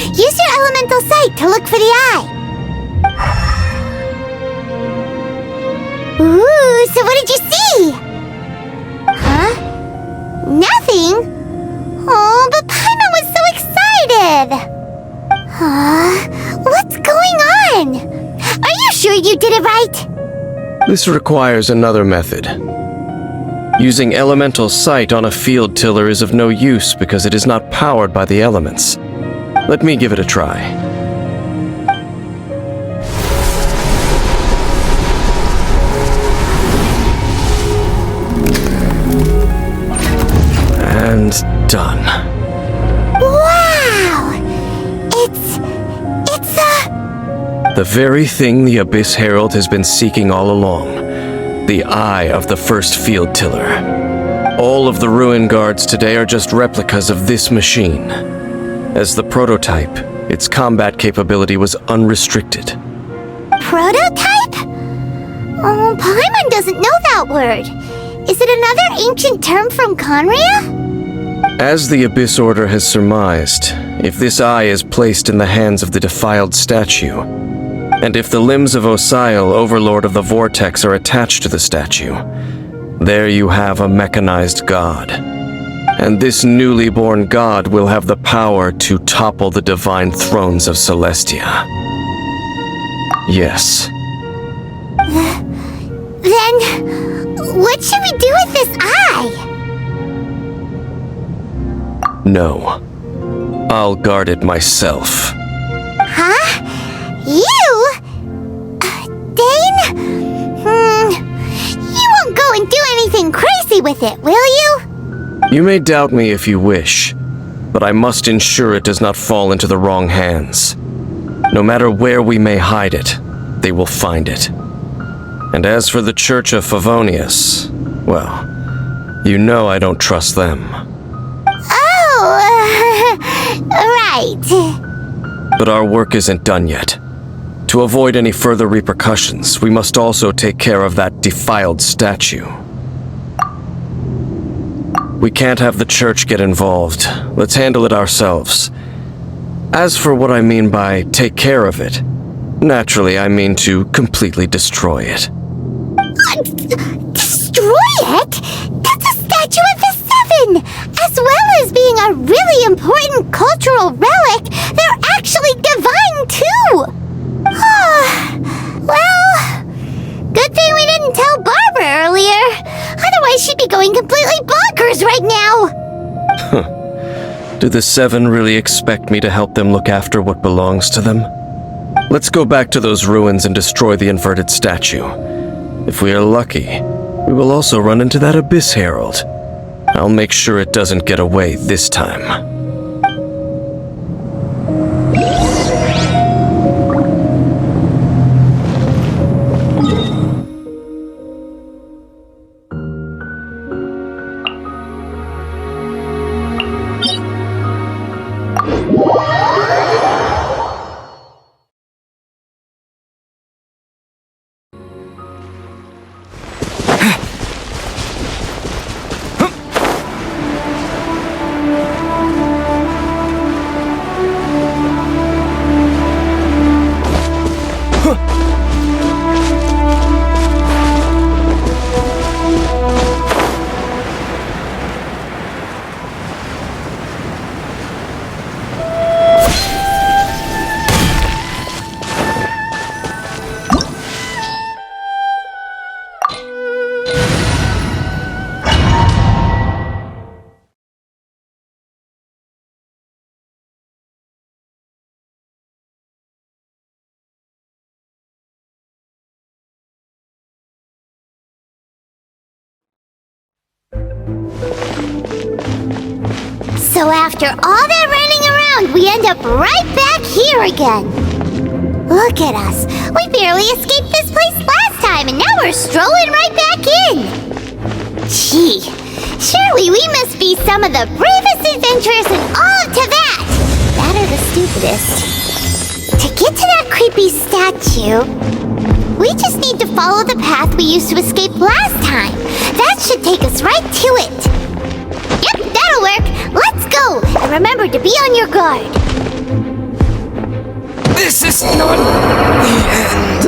Use your elemental sight to look for the eye. Ooh, so what did you see? Huh? Nothing? Oh, but Paimon was so excited. What's going on? Are you sure you did it right? This requires another method. Using elemental sight on a field tiller is of no use because it is not powered by the elements. Let me give it a try. And done. Wow! It's the very thing the Abyss Herald has been seeking all along. The eye of the first field tiller. All of the ruin guards today are just replicas of this machine. As the prototype, its combat capability was unrestricted. Prototype? Oh, Paimon doesn't know that word. Is it another ancient term from Conria? As the Abyss Order has surmised, if this eye is placed in the hands of the defiled statue, and if the limbs of Osial, Overlord of the Vortex, are attached to the statue, there you have a mechanized god. And this newly born god will have the power to topple the divine thrones of Celestia. Yes. Then, what should we do with this eye? No. I'll guard it myself. Huh? You? Dane? You won't go and do anything crazy with it, will you? You may doubt me if you wish, but I must ensure it does not fall into the wrong hands. No matter where we may hide it, they will find it. And as for the Church of Favonius, well, you know I don't trust them. Oh, right. But our work isn't done yet. To avoid any further repercussions, we must also take care of that defiled statue. We can't have the church get involved. Let's handle it ourselves. As for what I mean by take care of it, naturally I mean to completely destroy it. Destroy it? That's a statue of the Seven! As well as being a really important cultural relic, they're actually divine too! Well, good thing we didn't tell Barbara earlier. Otherwise she'd be going completely bonkers right now! Do the Seven really expect me to help them look after what belongs to them? Let's go back to those ruins and destroy the inverted statue. If we are lucky, we will also run into that Abyss Herald. I'll make sure it doesn't get away this time. So after all that running around, we end up right back here again. Look at us. We barely escaped this place last time, and now we're strolling right back in. Gee, surely we must be some of the bravest adventurers in all of Teyvat. That or the stupidest. To get to that creepy statue, we just need to follow the path we used to escape last time. That should take us right to it. Yep, that'll work. Let's go. And remember to be on your guard. This is not the end.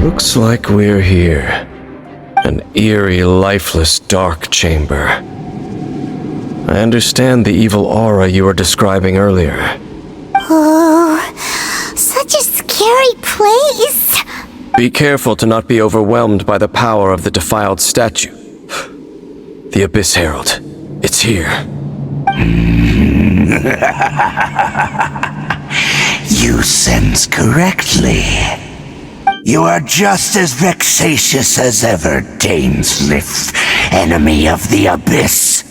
Looks like we're here. An eerie, lifeless, dark chamber. I understand the evil aura you were describing earlier. Oh, such a scary place. Be careful to not be overwhelmed by the power of the defiled statue. The Abyss Herald. It's here. You sense correctly. You are just as vexatious as ever, Dainsliff, enemy of the Abyss.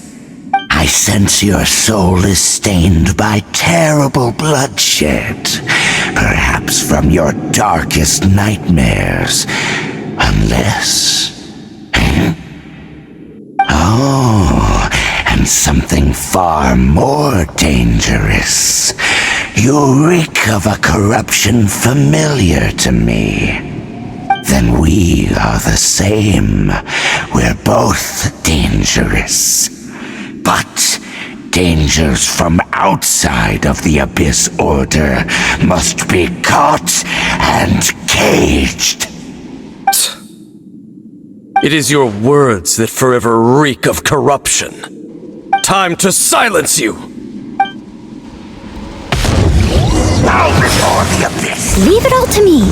I sense your soul is stained by terrible bloodshed, perhaps from your darkest nightmares, unless... Oh, and something far more dangerous. You reek of a corruption familiar to me. Then we are the same. We're both dangerous. But dangers from outside of the Abyss Order must be caught and caged. It is your words that forever reek of corruption. Time to silence you! Bow before the Abyss! Leave it all to me.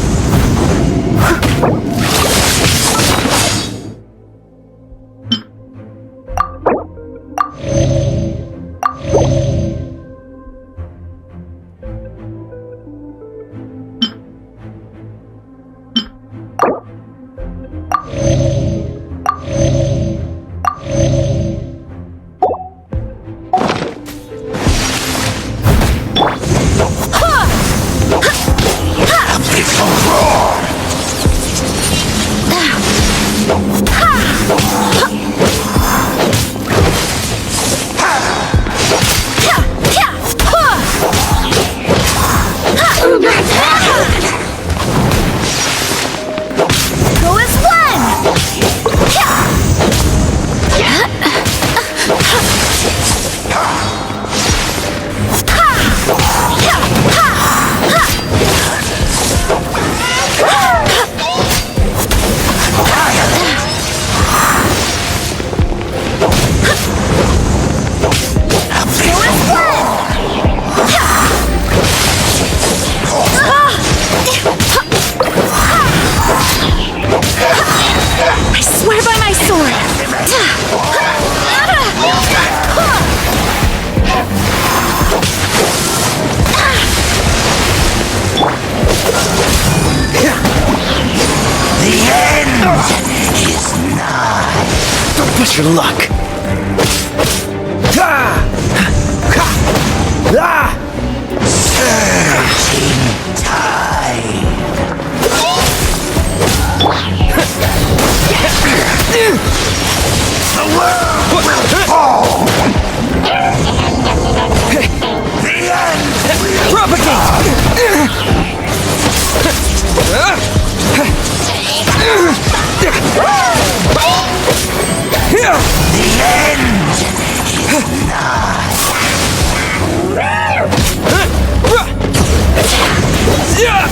Your luck. Surging tide. The world will fall. The end will Propagate! The end is nigh.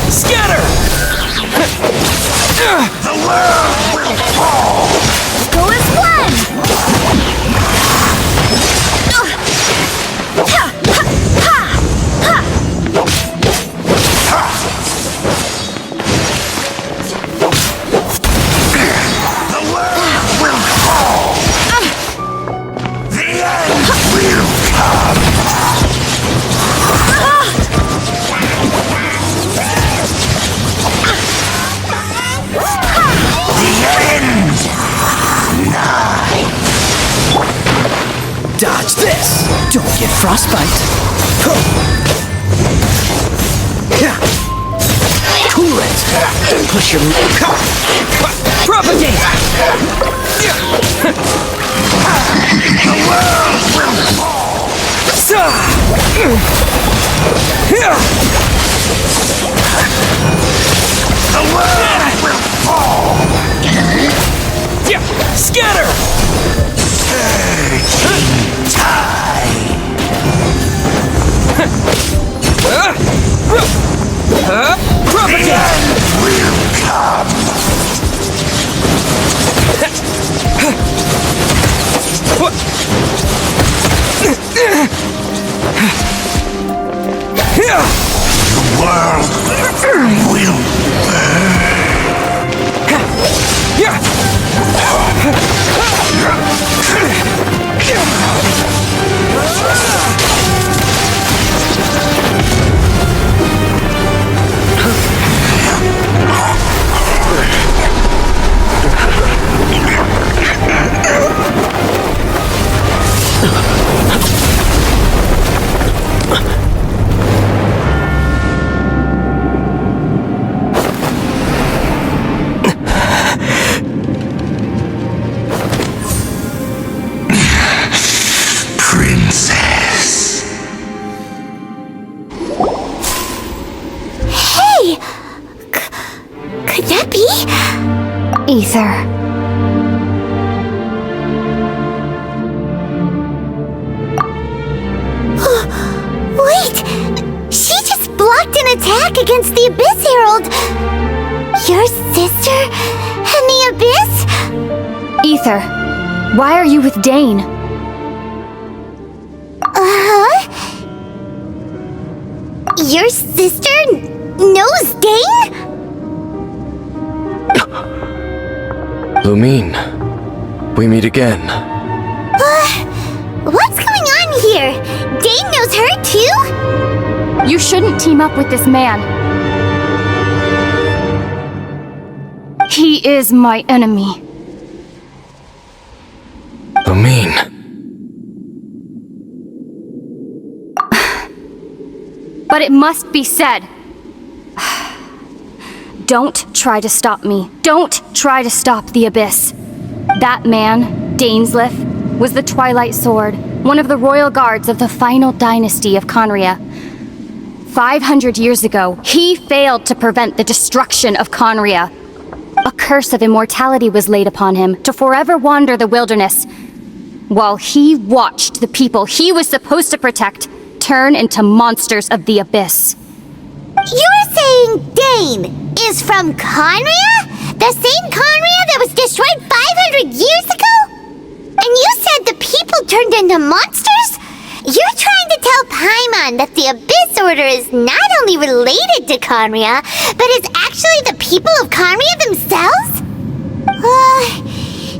Scatter! The world will fall. Go as one! The world will fall. The end will come. The end nigh. Dodge this! Don't get frostbite. Cool it! Push your... Propagate! The world will fall. The world will fall. Scatter! Surging tide. The end will come. The world will Ether. Wait! She just blocked an attack against the Abyss Herald! Your sister and the Abyss? Ether, why are you with Dane? Your sister knows Dane? Lumine, we meet again. What's going on here? Dane knows her too? You shouldn't team up with this man. He is my enemy. Lumine. But it must be said. Don't try to stop me. Don't try to stop the Abyss. That man, Dainsleif, was the Twilight Sword, one of the royal guards of the final dynasty of Conria. 500 years ago, he failed to prevent the destruction of Conria. A curse of immortality was laid upon him to forever wander the wilderness, while he watched the people he was supposed to protect turn into monsters of the Abyss. You're saying Dane is from Conria? The same Conria that was destroyed 500 years ago? And you said the people turned into monsters? You're trying to tell Paimon that the Abyss Order is not only related to Conria, but is actually the people of Conria themselves?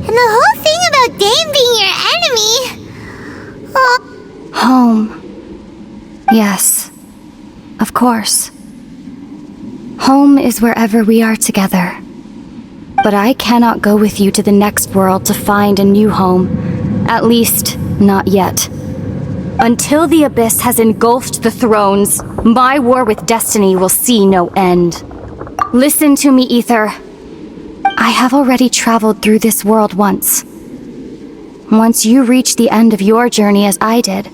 And the whole thing about Dane being your enemy... Home. Yes, of course. Home is wherever we are together. But I cannot go with you to the next world to find a new home. At least, not yet. Until the Abyss has engulfed the thrones, my war with destiny will see no end. Listen to me, Ether. I have already traveled through this world once. Once you reach the end of your journey as I did,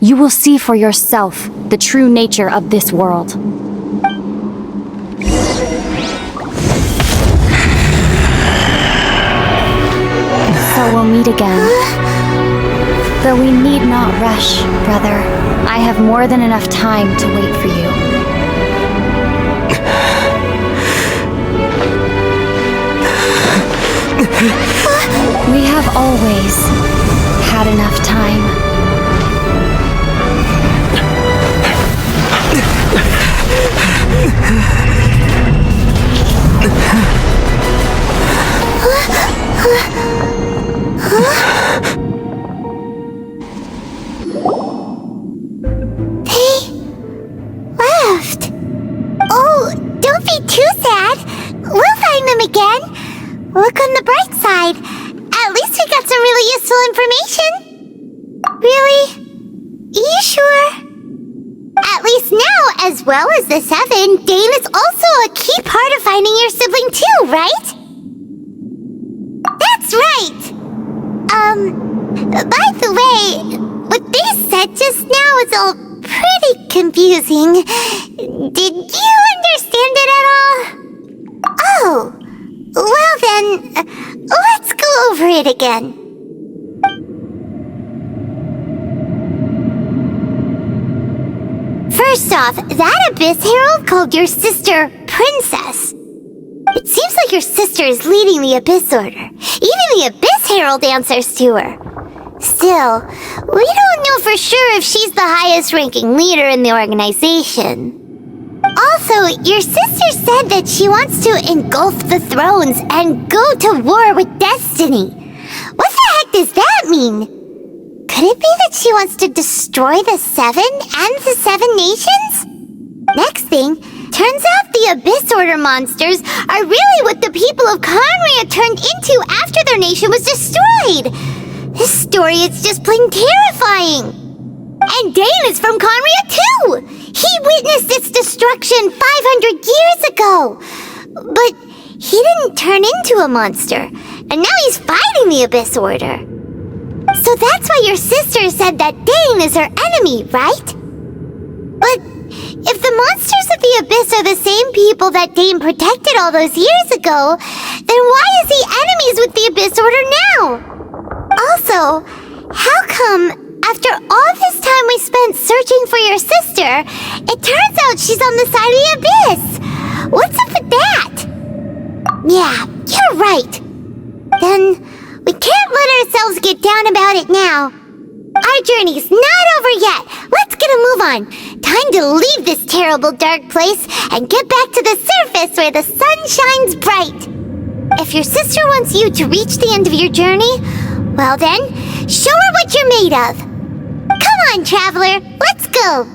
you will see for yourself the true nature of this world. So we'll meet again. Though we need not rush, brother. I have more than enough time to wait for you. We have always had enough time. They left. Oh, don't be too sad. We'll find them again. Look on the bright side. At least we got some really useful information. Really? You sure? At least now, as well as the Seven, Dane is also a key part of finding your sibling too, right? That's right! By the way, what they said just now is all pretty confusing. Did you understand it at all? Oh, well then, let's go over it again. First off, that Abyss Herald called your sister Princess. It seems like your sister is leading the Abyss Order. Even the Abyss Herald answers to her. Still, we don't know for sure if she's the highest ranking leader in the organization. Also, your sister said that she wants to engulf the thrones and go to war with destiny. What the heck does that mean? Could it be that she wants to destroy the Seven and the Seven Nations? Next thing, turns out the Abyss Order monsters are really what the people of Conria turned into after their nation was destroyed. This story is just plain terrifying. And Dane is from Conria too! He witnessed its destruction 500 years ago! But he didn't turn into a monster, and now he's fighting the Abyss Order. So that's why your sister said that Dane is her enemy, right? But if the the monsters of the Abyss are the same people that Dane protected all those years ago, then why is he enemies with the Abyss Order now? Also, how come, after all this time we spent searching for your sister, it turns out she's on the side of the Abyss? What's up with that? Yeah, you're right. Then, we can't let ourselves get down about it now. Our journey's not over yet. Let's get a move on. Time to leave this terrible dark place and get back to the surface where the sun shines bright. If your sister wants you to reach the end of your journey, well then, show her what you're made of. Come on, traveler, let's go.